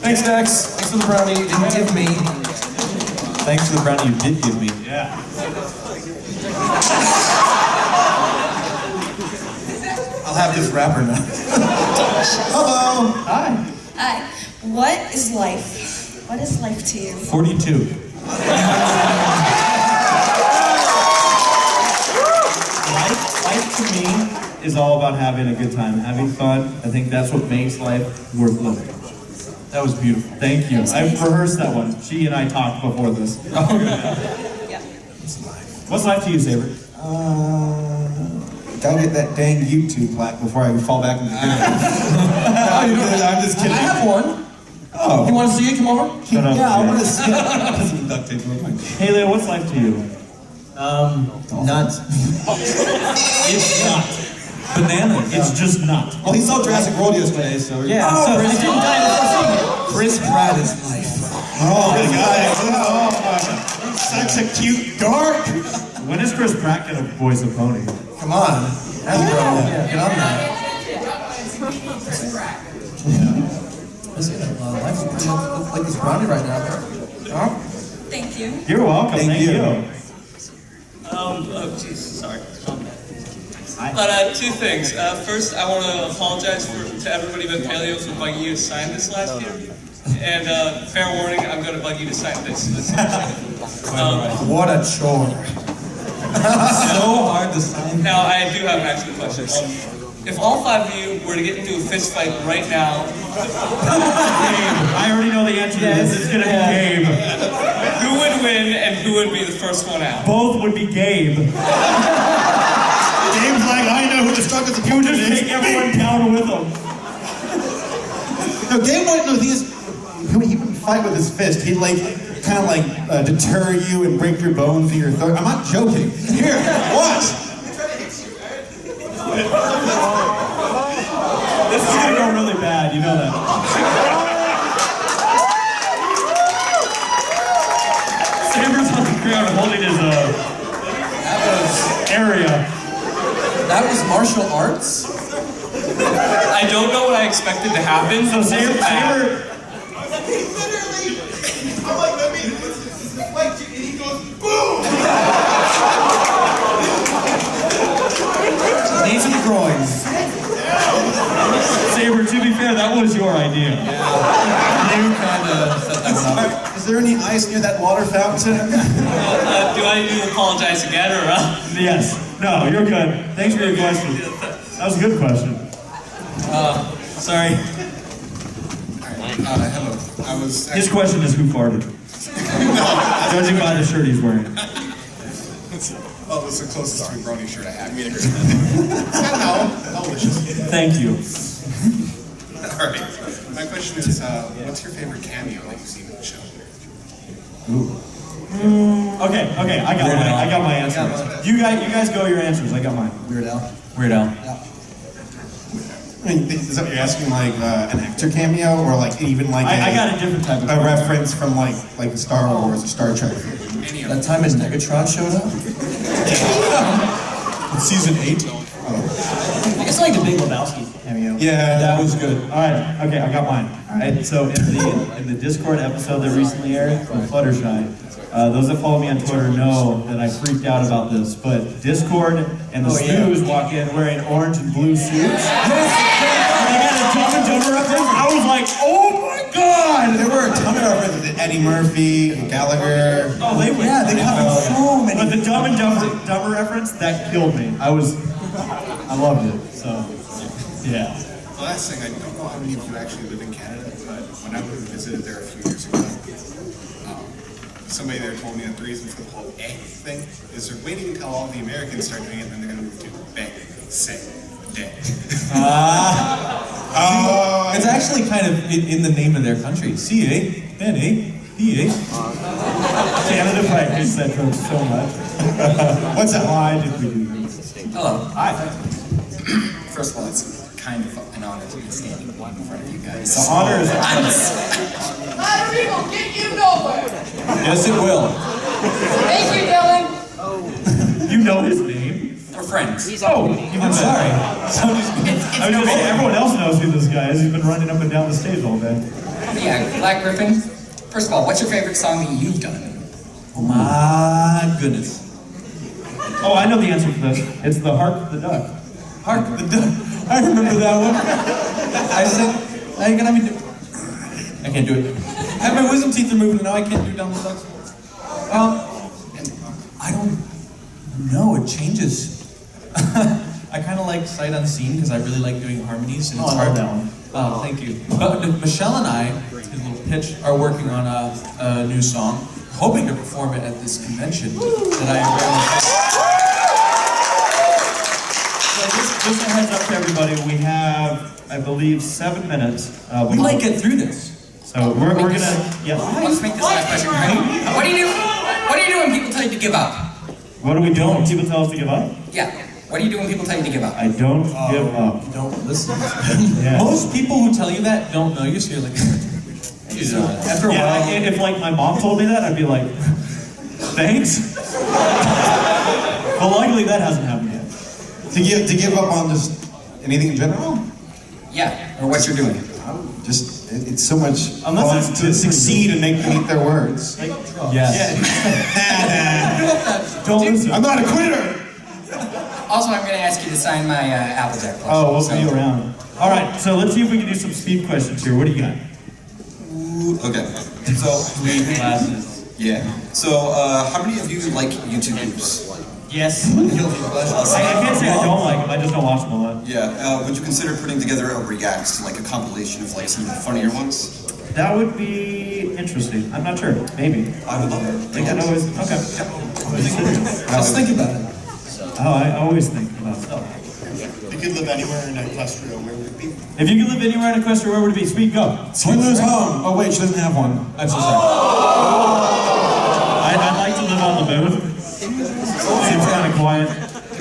Thanks, Dex. Thanks for the brownie you didn't give me. Thanks for the brownie you did give me. Yeah. I'll have this wrapper now. Hello. Hi. Hi. What is life? What is life to you? 42. Life to me is all about having a good time, having fun. I think that's what makes life worth living. That was beautiful. Thank you. I've rehearsed that one. She and I talked before this. Yeah. What's life to you, Saber? Gotta get that dang YouTube plaque before I fall back into the I'm just kidding. I have one. Oh. You want to see it? Come over. Shut up, Yeah, I Jay. want to see it. Some duct tape on my Hey, Leo, what's life to you? Not. It's not. Banana. It's just not. Well, he saw Jurassic World yesterday, so... Yeah, so I didn't die before seeing it. Chris Pratt is life. Oh, my God. Oh, such a cute dork. When is Chris Pratt gonna voice a pony? Come on. Hasbro. Get on that. Listen, life's pretty much like this brownie right now. Huh? Thank you. You're welcome. Thank you. Oh, jeez, sorry. But two things. First, I want to apologize to everybody but Paleo for bugging you to sign this last year. And fair warning, I'm going to bug you to sign this. What a chore. So hard to sign. Now, I do have an actual question. If all five of you were to get into a fist fight right now, I already know the answer to this. It's gonna be Gabe. who would win and who would be the first one out? Both would be Gabe. Gabe's like, I know who the strongest opponent is. Take everyone down with him. No, Gabe wouldn't know these. He wouldn't fight with his fist. He'd like kind of like deter you and break your bones in your throat. I'm not joking. Here, watch. This is gonna go really bad. You know that. Saber's on the ground holding his area. That was martial arts? I don't know what I expected to happen. So Saber. I'm like, let me, it's like, and he goes, boom! Knees and groins. Saber, to be fair, that was your idea. You kind of set that one up. Is there any ice near that water fountain? Do I need to apologize again, or? Yes. No, you're good. Thanks for your question. That was a good question. Sorry. His question is who farted? Judging by the shirt he's wearing. Oh, this is the closest to a brony shirt I have. It's kind of how delicious. Thank you. Alright. My question is, what's your favorite cameo that you've seen in the show? Okay, I got my answers. You guys go your answers. I got mine. Weird Al. Weird Al. Yeah. I mean, is that what you're asking, like an actor cameo, or like even like I got a different type of a reference from like Star Wars or Star Trek? That time his Megatron showed up? Season 8. I guess I like the Big Lebowski cameo. Yeah, that was good. All right, okay, I got mine. All right, so in the Discord episode that recently aired from Fluttershy, those that follow me on Twitter know that I freaked out about this, but Discord and the Snooze walk in wearing orange and blue suits. And they had a Dumb and Dumber reference. I was like, oh my god! There were a ton of references. Eddie Murphy, Gallagher. Oh, they were. Yeah, they got so many. But the Dumb and Dumber reference, that killed me. I loved it, so, yeah. The last thing, I don't know how many of you actually live in Canada, but when I visited there a few years ago, somebody there told me that the reason for the whole egg thing is they're waiting until all the Americans start doing it, and then they're going to move to bang, say, day. It's actually kind of in the name of their country. C-A-N-A-D-A. Canada practiced that joke so much. What's that? Why did we do this? Hello. Hi. First of all, it's kind of an honor to be standing in front of you guys. The honor is Lottery will get you nowhere. Yes, it will. Thank you, Dylan. You know his name? We're friends. I'm sorry. I was gonna say, everyone else knows who this guy is. He's been running up and down the stage all day. Yeah, Black Griffin. First of all, what's your favorite song that you've done? Oh my goodness. Oh, I know the answer to this. It's the Hark of the Duck. Hark the duck. I remember that one. I said, "Are you gonna have me do?" I can't do it. I have my wisdom teeth removed, and now I can't do down the ducks. I don't know. It changes. I kind of like sight unseen because I really like doing harmonies, and it's hard. That one. Oh, thank you. But Michelle and I, his little pitch, are working on a new song, hoping to perform it at this convention that I am very much. So just a heads up to everybody, we have, I believe, 7 minutes. We might get through this. So we're gonna, yeah. Let's make this last question. What do you do? What do you do when people tell you to give up? What are we doing when people tell us to give up? Yeah. What do you do when people tell you to give up? I don't give up. You don't listen. Yeah. Most people who tell you that don't know you, so you're like, after a while. If like my mom told me that, I'd be like, thanks. But luckily that hasn't happened yet. To give up on just anything in general? Yeah. Or what you're doing. Just it's so much Unless fun to succeed and make them eat their words. Yes. Don't listen. I'm not a quitter. Also, I'm going to ask you to sign my Applejack plushie. Oh, we'll see you around. All right, so let's see if we can do some speed questions here. What do you got? Okay. So Glasses. yeah. So how many of you like YouTubers? Yes. I can't say I don't like them. I just don't watch them a lot. Yeah. Would you consider putting together a react, like a compilation of like some of the funnier ones? That would be interesting. I'm not sure. Maybe. I would love it. I can always. Okay. Just think about it. Oh, I always think about stuff. If you could live anywhere in Equestria, where would it be? If you could live anywhere in Equestria, where would it be? Speed, go. Swindler's home. Oh wait, she doesn't have one. I'm so sorry. I'd like to live on the moon. Seems kind of quiet.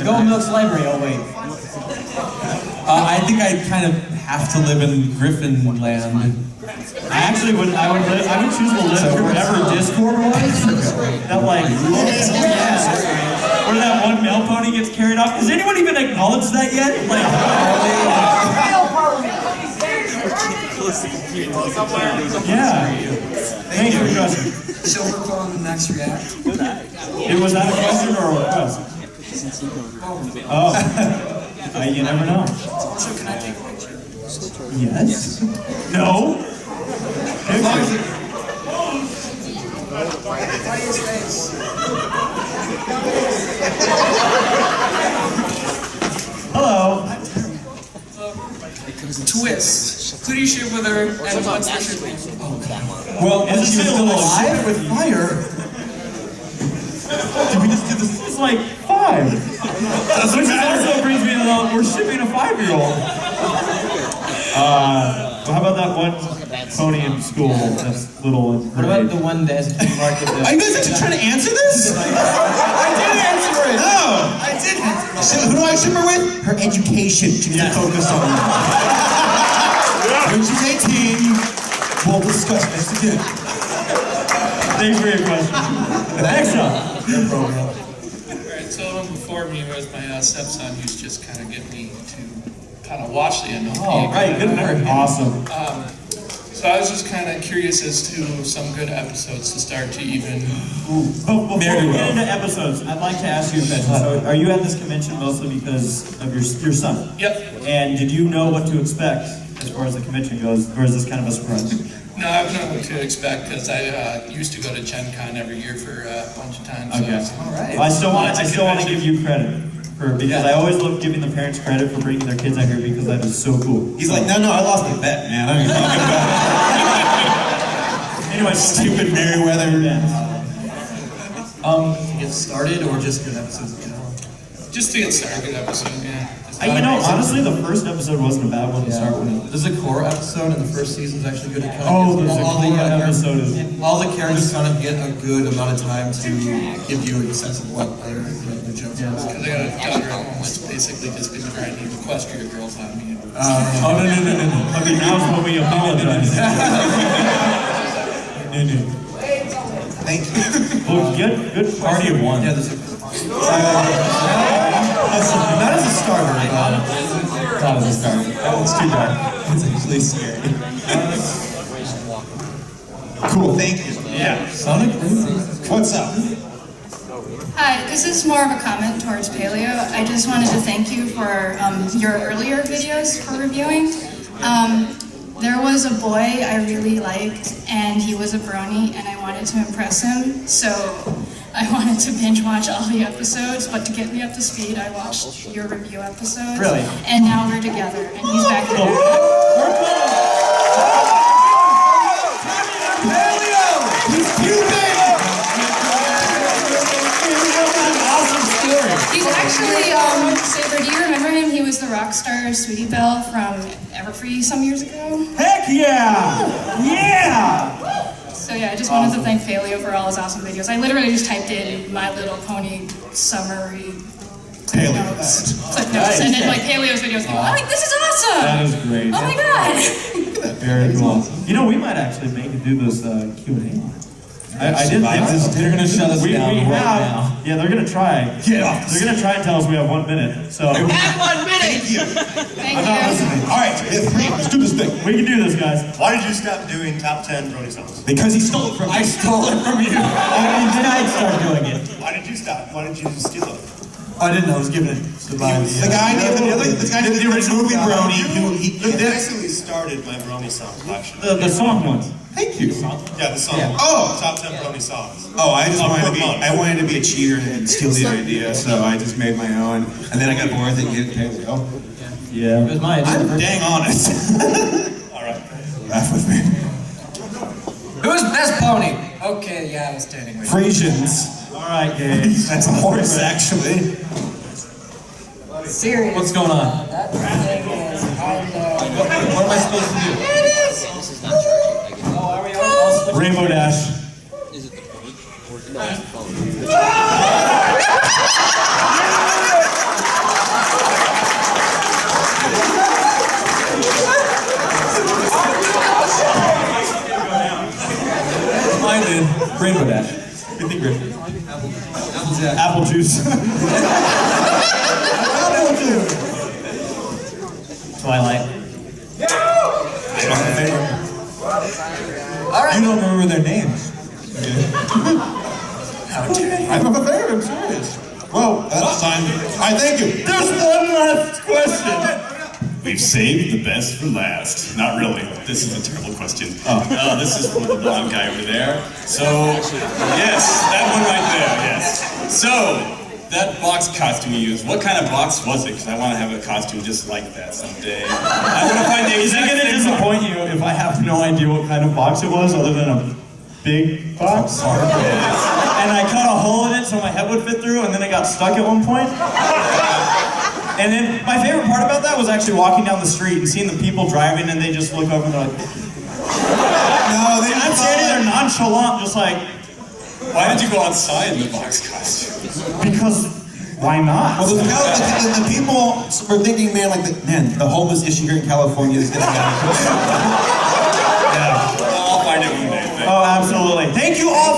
Go Milk's Library. Oh wait. I think I kind of have to live in Griffin land. I actually would. I would choose to live wherever Discord was. That like, where that one mail pony gets carried off. Has anyone even acknowledged that yet? Like, yeah. Thank you for question. Silver on the next react. Was that a question or a request? Oh, you never know. So can I take a picture? Yes. No. Funniest face. Hello. Twist. Who do you shoot with her and what's their shoot? Well, when she was still alive with fire. Did we just do this? It's like 5. Which also brings me to we're shipping a 5-year-old. How about that one pony in school that's little and What about the one that has a market? Are you guys actually trying to answer this? I did answer it. No. I did answer it. So who do I ship her with? Her education. She needs to focus on. When she's 18, we'll discuss this again. Thanks for your question. Next up. Alright, so before me was my stepson who's just kind of getting me to kind of watch the MLP. Oh, right, good for him. Awesome. So I was just kind of curious as to some good episodes to start to even... Before we get into episodes, I'd like to ask you a question. So are you at this convention mostly because of your son? Yep. And did you know what to expect as far as the convention goes, or is this kind of a surprise? No, I've known what to expect because I used to go to Gen Con every year for a bunch of times. Okay. So All right. Well, I still want to give you credit. Because I always love giving the parents credit for bringing their kids out here because that is so cool. He's like, no, I lost the bet, man. I don't even talking about it. Anyway, stupid Merriweather. To get started or just good episodes in general? Just to get started, good episode, yeah. Honestly, the first episode wasn't a bad one to start with. There's a core episode in the first season is actually good. There's a core episode. All the characters kind of get a good amount of time to give you a sense of what their jokes are. Because I got a daughter at home that's basically just been trying to Equestria girls on me. No. Okay, now's when we apologize. No. Thank you. Well, good party of one. Yeah, there's a... Not as a starter. Not as a starter. That one's too dark. It's actually scary. Cool, thank you. Yeah. Sonic, what's up? Hi, Hi, this is more of a comment towards Paleo. I just wanted to thank you for your earlier videos for reviewing. There was a boy I really liked, and he was a brony, and I wanted to impress him, so I wanted to binge watch all the episodes, but to get me up to speed, I watched your review episodes. Really? And now we're together, and he's back there. He's Cuban! He's actually, Saber, do you remember him? He was the rock star Sweetie Belle from Everfree some years ago. Heck yeah! Yeah! So yeah, I just wanted to thank Paleo for all his awesome videos. I literally just typed in My Little Pony summary clip notes, and then like Paleo's videos. And I'm like, this is awesome! That is great. Oh my god! Very cool. You know, we might actually make it do this Q&A. I didn't think this. They're gonna shut us down we right have, now. Yeah, they're gonna try. Get off. They're gonna try and tell us we have 1 minute. So. Have 1 minute! Thank you. Thank I'm not you. listening. All right, let's do this thing. We can do this, guys. Why did you stop doing top 10 Brony songs? Because he stole it from me. I stole it from you. Then I'd start doing it. Why did you stop? Why did you steal it? I didn't know. I was giving it to my... The guy named the original movie Brony. You basically started my Brony song collection. The song ones. Thank you. Yeah, the song. Yeah. Oh! Top 10 Brony songs. Oh, I wanted to be a cheater and steal the idea, so I just made my own. And then I got bored thinking, Paleo. Yeah. It was my idea. I'm dang honest. All right. Laugh with me. Who's best pony? Okay, yeah, I was standing right. Frisians. All right, guys. That's a horse, actually. Serious. What's going on? That thing is kind of... What am I supposed to do? Rainbow Dash. Mine did. Rainbow Dash. Good thing, Griffin. Apple juice. Twilight. I don't have a favorite. All right. You don't remember their names. How dare you? I don't have a favorite, I'm serious. Well, that's time. All right, thank you. There's one last question. We've saved the best for last. Not really. This is a terrible question. This is for the blonde guy over there. So, yes, that one right there, yes. So, that box costume you used, what kind of box was it? Because I want to have a costume just like that someday. I want to find the Is it exact going to same disappoint you if I have no idea what kind of box it was other than a big box? And I cut a hole in it so my head would fit through, and then it got stuck at one point? And then my favorite part about that was actually walking down the street and seeing the people driving, and they just look over and they're like... No, I'm standing there nonchalant, just like... Why did you go outside in the box costume? Because why not? Well, the people were thinking, man, the homeless issue here in California is getting out of control. Yeah. I'll find it one day. Oh, absolutely. Thank you all